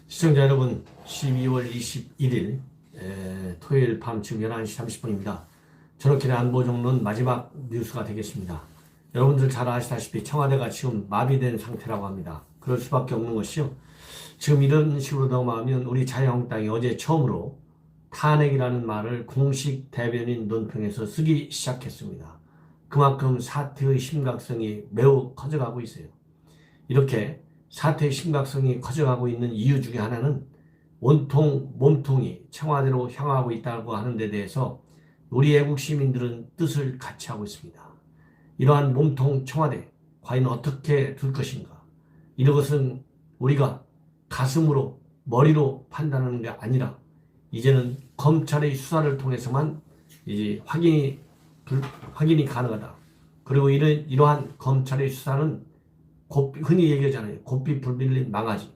시청자 여러분, 12월 21일 토요일 밤 지금 11시 30분입니다. 저녁길의 안보정론 마지막 뉴스가 되겠습니다. 여러분들 잘 아시다시피 청와대가 지금 마비된 상태라고 합니다. 그럴 수밖에 없는 것이요. 지금 이런 식으로 넘어가면 우리 자유한국당이 어제 처음으로 탄핵이라는 말을 공식 대변인 논평에서 쓰기 시작했습니다. 그만큼 사태의 심각성이 매우 커져가고 있어요. 이렇게 사태의 심각성이 커져가고 있는 이유 중에 하나는 온통 몸통이 청와대로 향하고 있다고 하는 데 대해서 우리 애국 시민들은 뜻을 같이 하고 있습니다. 이러한 몸통 청와대 과연 어떻게 둘 것인가? 이런 것은 우리가 가슴으로 머리로 판단하는 게 아니라 이제는 검찰의 수사를 통해서만 이제 확인이 가능하다. 그리고 이러한 검찰의 수사는 흔히 얘기하잖아요. 고삐 불빌린 망아지.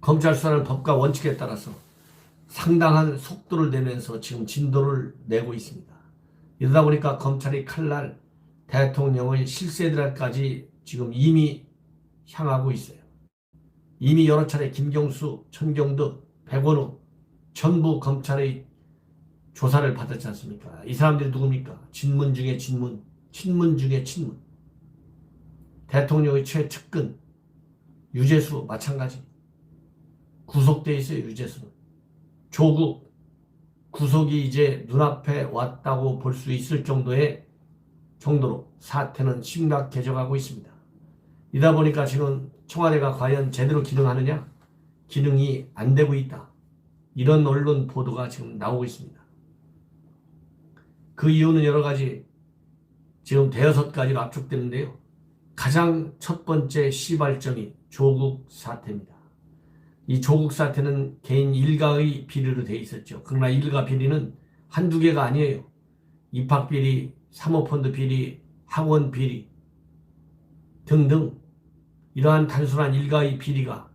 검찰 수사는 법과 원칙에 따라서 상당한 속도를 내면서 지금 진도를 내고 있습니다. 이러다 보니까 검찰이 칼날 대통령의 실세들까지 지금 이미 향하고 있어요. 이미 여러 차례 김경수, 천경득, 백원우 전부 검찰의 조사를 받았지 않습니까? 이 사람들이 누굽니까? 진문 중에 진문, 친문 중에 친문. 대통령의 최측근 유재수 마찬가지. 구속돼 있어요. 유재수는. 조국 구속이 이제 눈앞에 왔다고 볼 수 있을 정도로 사태는 심각해져가고 있습니다. 이러다 보니까 지금 청와대가 과연 제대로 기능하느냐? 기능이 안 되고 있다. 이런 언론 보도가 지금 나오고 있습니다. 그 이유는 여러 가지 지금 대여섯 가지로 압축되는데요. 가장 첫 번째 시발점이 조국 사태입니다. 이 조국 사태는 개인 일가의 비리로 되어 있었죠. 그러나 일가 비리는 한두 개가 아니에요. 입학 비리, 사모펀드 비리, 학원 비리 등등 이러한 단순한 일가의 비리가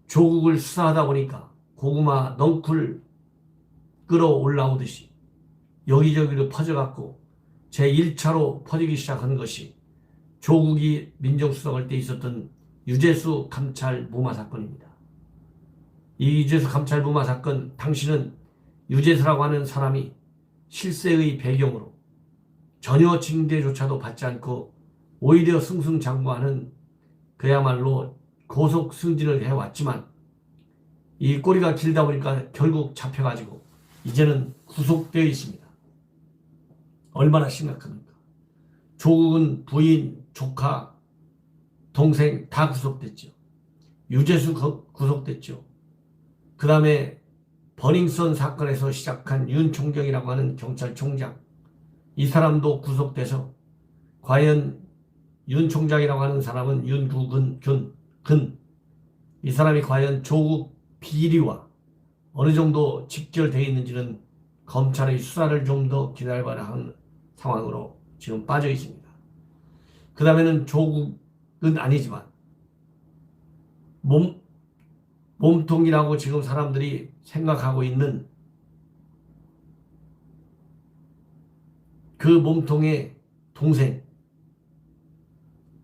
조국을 수사하다 보니까 고구마 넝쿨 끌어올라오듯이 여기저기로 퍼져갖고 제1차로 퍼지기 시작한 것이 조국이 민정수석할 때 있었던 유재수 감찰 무마 사건입니다. 이 유재수 감찰 무마 사건, 당시는 유재수라고 하는 사람이 실세의 배경으로 전혀 징계조차도 받지 않고 오히려 승승장구하는 그야말로 고속 승진을 해왔지만 이 꼬리가 길다 보니까 결국 잡혀가지고 이제는 구속되어 있습니다. 얼마나 심각합니까? 조국은 부인, 조카, 동생 다 구속됐죠. 유재수 구속됐죠. 그 다음에 버닝썬 사건에서 시작한 윤총경이라고 하는 경찰총장, 이 사람도 구속돼서 과연 윤 총장이라고 하는 사람은 윤구근 이 사람이 과연 조국 비리와 어느 정도 직결되어 있는지는 검찰의 수사를 좀 더 기다려봐야 하는 상황으로 지금 빠져 있습니다. 그 다음에는 조국은 아니지만 몸통이라고 지금 사람들이 생각하고 있는 그 몸통의 동생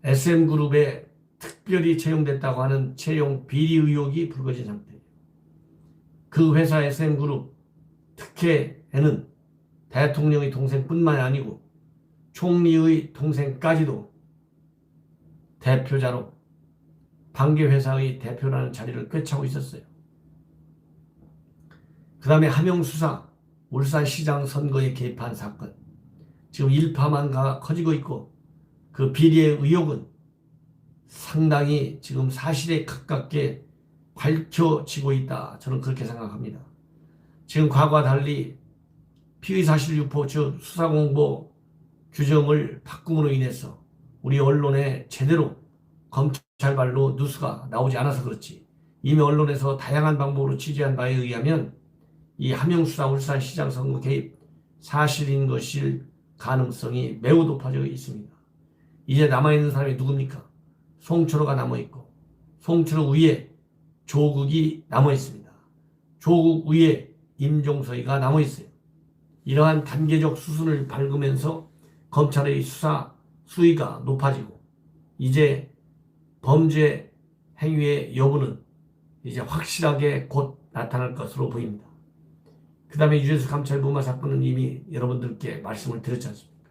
SM그룹에 특별히 채용됐다고 하는 채용 비리 의혹이 불거진 상태예요. 그 회사 SM그룹 특혜에는 대통령의 동생뿐만 아니고 총리의 동생까지도 대표자로 관계회사의 대표라는 자리를 꿰차고 있었어요. 그 다음에 함영수사 울산시장 선거에 개입한 사건, 지금 일파만가 커지고 있고 그 비리의 의혹은 상당히 지금 사실에 가깝게 밝혀지고 있다. 저는 그렇게 생각합니다. 지금 과거와 달리 피의사실 유포, 즉 수사공보 규정을 바꿈으로 인해서 우리 언론에 제대로 검찰발로 뉴스가 나오지 않아서 그렇지, 이미 언론에서 다양한 방법으로 취재한 바에 의하면 이 함영수사 울산시장 선거 개입 사실인 것일 가능성이 매우 높아져 있습니다. 이제 남아있는 사람이 누굽니까? 송철호가 남아있고 송철호 위에 조국이 남아있습니다. 조국 위에 임종서가 남아 있어요. 이러한 단계적 수순을 밟으면서 검찰의 수사 수위가 높아지고 이제 범죄 행위의 여부는 이제 확실하게 곧 나타날 것으로 보입니다. 그 다음에 유재수 감찰부마 사건은 이미 여러분들께 말씀을 드렸지 않습니까?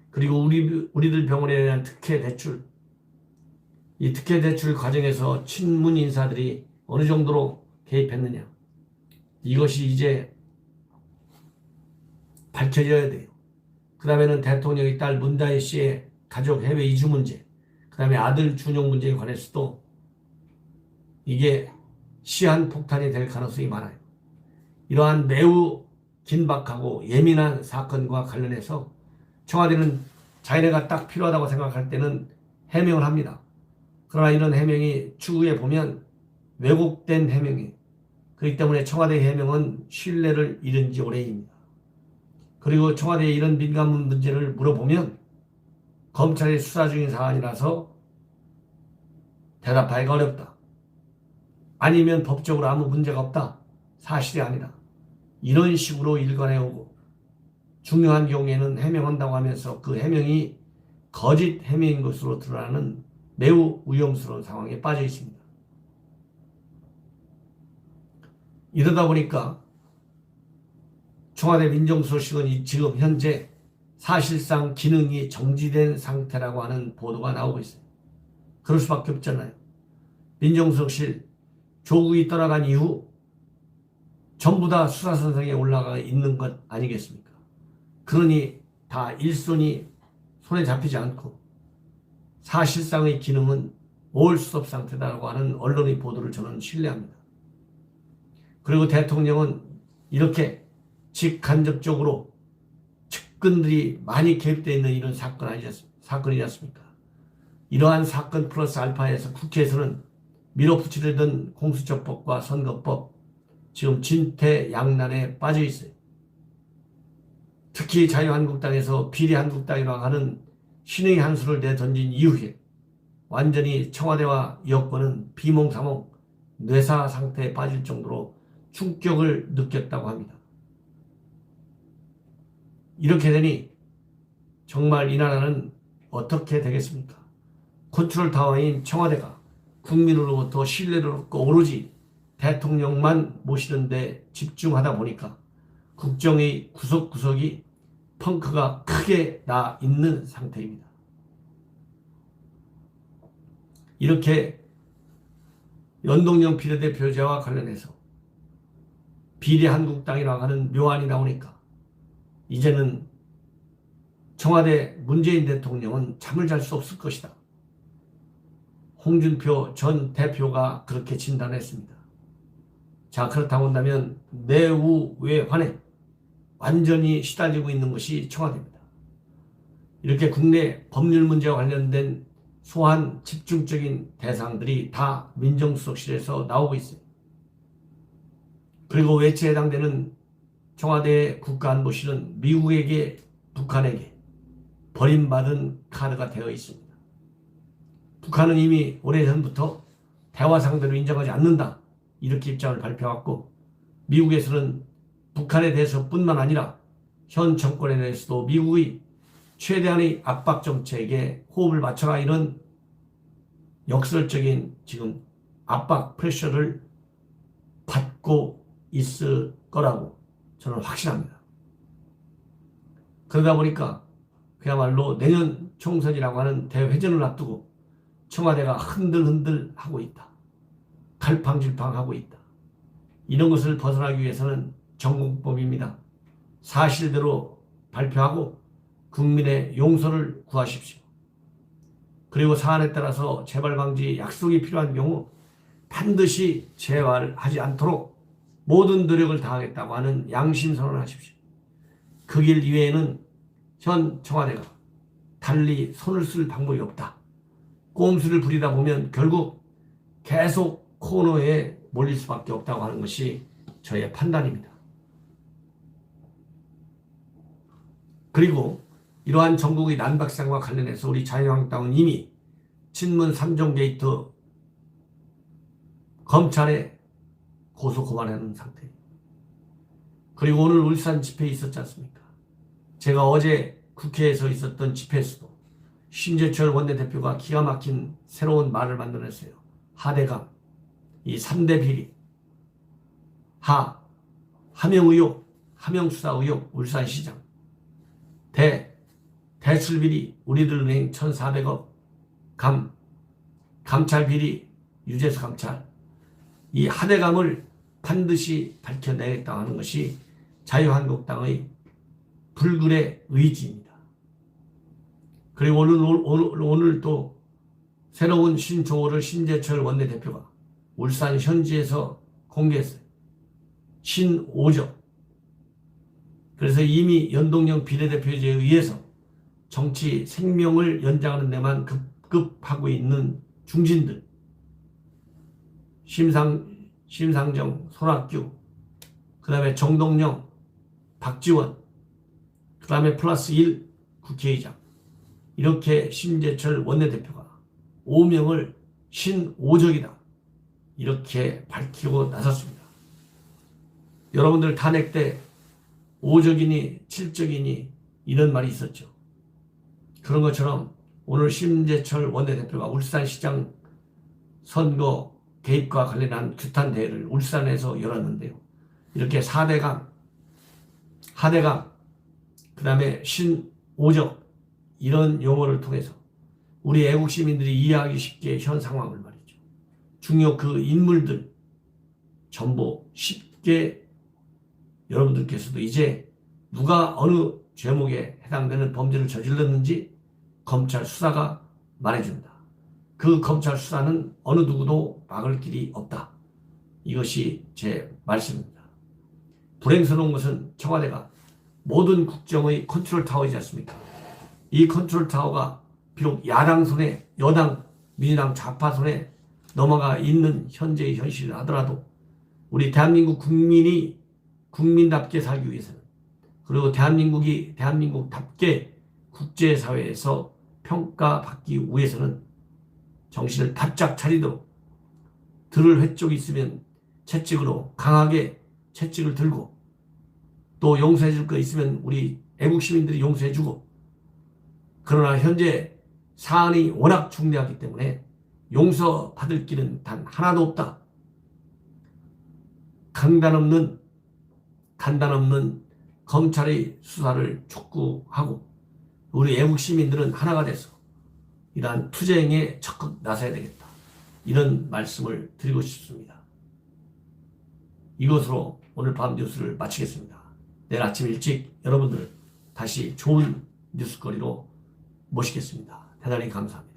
그리고 우리들 병원에 대한 특혜 대출, 이 특혜 대출 과정에서 친문 인사들이 어느 정도로 개입했느냐, 이것이 이제 밝혀져야 돼요. 그 다음에는 대통령의 딸 문다혜 씨의 가족 해외 이주 문제, 그 다음에 아들 준용 문제에 관해서도 이게 시한폭탄이 될 가능성이 많아요. 이러한 매우 긴박하고 예민한 사건과 관련해서 청와대는 자기네가 딱 필요하다고 생각할 때는 해명을 합니다. 그러나 이런 해명이 추후에 보면 왜곡된 해명이에요. 그렇기 때문에 청와대 해명은 신뢰를 잃은 지 오래입니다. 그리고 청와대의 이런 민감 문제를 물어보면 검찰이 수사 중인 사안이라서 대답하기가 어렵다. 아니면 법적으로 아무 문제가 없다. 사실이 아니다. 이런 식으로 일관해오고 중요한 경우에는 해명한다고 하면서 그 해명이 거짓 해명인 것으로 드러나는 매우 위험스러운 상황에 빠져 있습니다. 이러다 보니까 청와대 민정수석실은 지금 현재 사실상 기능이 정지된 상태라고 하는 보도가 나오고 있어요. 그럴 수밖에 없잖아요. 민정수석실 조국이 떠나간 이후 전부 다 수사선상에 올라가 있는 것 아니겠습니까? 그러니 다 일손이 손에 잡히지 않고 사실상의 기능은 올수업 상태다라고 하는 언론의 보도를 저는 신뢰합니다. 그리고 대통령은 이렇게 직간접적으로 측근들이 많이 개입되어 있는 이런 사건이지 않습니까? 이러한 사건 플러스 알파에서 국회에서는 밀어붙이려던 공수처법과 선거법 지금 진퇴양난에 빠져 있어요. 특히 자유한국당에서 비례한국당이라고 하는 신의 한 수를 내던진 이후에 완전히 청와대와 여권은 비몽사몽 뇌사 상태에 빠질 정도로 충격을 느꼈다고 합니다. 이렇게 되니 정말 이 나라는 어떻게 되겠습니까? 컨트롤 타워인 청와대가 국민으로부터 신뢰를 얻고 오로지 대통령만 모시는 데 집중하다 보니까 국정의 구석구석이 펑크가 크게 나 있는 상태입니다. 이렇게 연동형 비례대표제와 관련해서 비례한국당이라고 하는 묘안이 나오니까 이제는 청와대 문재인 대통령은 잠을 잘 수 없을 것이다. 홍준표 전 대표가 그렇게 진단했습니다. 자, 그렇다고 한다면 내우외환에 완전히 시달리고 있는 것이 청와대입니다. 이렇게 국내 법률 문제와 관련된 소환 집중적인 대상들이 다 민정수석실에서 나오고 있어요. 그리고 외채에 해당되는 청와대 국가안보실은 미국에게, 북한에게 버림받은 카드가 되어 있습니다. 북한은 이미 오래전부터 대화 상대로 인정하지 않는다, 이렇게 입장을 발표했고, 미국에서는 북한에 대해서뿐만 아니라 현 정권에 대해서도 미국의 최대한의 압박 정책에 호흡을 맞춰라, 이런 역설적인 지금 압박 프레셔를 받고 있을 거라고 저는 확신합니다. 그러다 보니까 그야말로 내년 총선이라고 하는 대회전을 앞두고 청와대가 흔들흔들 하고 있다. 갈팡질팡하고 있다. 이런 것을 벗어나기 위해서는 정공법입니다. 사실대로 발표하고 국민의 용서를 구하십시오. 그리고 사안에 따라서 재발 방지 약속이 필요한 경우 반드시 재발하지 않도록 모든 노력을 다하겠다고 하는 양심 선언을 하십시오. 그 길 이외에는 현 청와대가 달리 손을 쓸 방법이 없다. 꼼수를 부리다 보면 결국 계속 코너에 몰릴 수밖에 없다고 하는 것이 저의 판단입니다. 그리고 이러한 전국의 난박상과 관련해서 우리 자유한국당은 이미 친문 3종 게이트 검찰에 고소 고발하는 상태입니다. 그리고 오늘 울산 집회에 있었지 않습니까? 제가 어제 국회에서 있었던 집회에서도 신재철 원내대표가 기가 막힌 새로운 말을 만들어냈어요. 하대강, 이 3대 비리, 하명 의혹, 하명 수사 의혹, 울산시장, 대출 비리, 우리들은행 1,400억, 감찰 비리, 유재수 감찰, 이 하대강을 반드시 밝혀내겠다 하는 것이 자유한국당의 불굴의 의지입니다. 그리고 오늘 또 새로운 신조어를 신재철 원내대표가 울산 현지에서 공개했어요. 신오적. 그래서 이미 연동형 비례대표제에 의해서 정치 생명을 연장하는 데만 급급하고 있는 중진들, 심상정, 손학규, 그 다음에 정동영, 박지원, 그 다음에 플러스 1 국회의장, 이렇게 신재철 원내대표가 오명을 신오적이다 이렇게 밝히고 나섰습니다. 여러분들 탄핵 때 오적이니 칠적이니 이런 말이 있었죠. 그런 것처럼 오늘 신재철 원내대표가 울산시장 선거 개입과 관련한 규탄 대회를 울산에서 열었는데요. 이렇게 4대강, 하대강, 그 다음에 신오적 이런 용어를 통해서 우리 애국 시민들이 이해하기 쉽게 현 상황을 말이죠. 중요 그 인물들 전부 쉽게 여러분들께서도 이제 누가 어느 죄목에 해당되는 범죄를 저질렀는지 검찰 수사가 말해준다. 그 검찰 수사는 어느 누구도 막을 길이 없다. 이것이 제 말씀입니다. 불행스러운 것은 청와대가 모든 국정의 컨트롤 타워이지 않습니까? 이 컨트롤 타워가 비록 야당 손에, 여당, 민주당 좌파 손에 넘어가 있는 현재의 현실을 하더라도 우리 대한민국 국민이 국민답게 살기 위해서는, 그리고 대한민국이 대한민국답게 국제사회에서 평가받기 위해서는 정신을 바짝 차리도록 들을 횟쪽이 있으면 채찍으로 강하게 채찍을 들고, 또 용서해 줄 거 있으면 우리 애국 시민들이 용서해 주고, 그러나 현재 사안이 워낙 중대하기 때문에 용서받을 길은 단 하나도 없다. 간단 없는 검찰의 수사를 촉구하고 우리 애국 시민들은 하나가 돼서 이러한 투쟁에 적극 나서야 되겠다. 이런 말씀을 드리고 싶습니다. 이것으로 오늘 밤 뉴스를 마치겠습니다. 내일 아침 일찍 여러분들 다시 좋은 뉴스거리로 모시겠습니다. 대단히 감사합니다.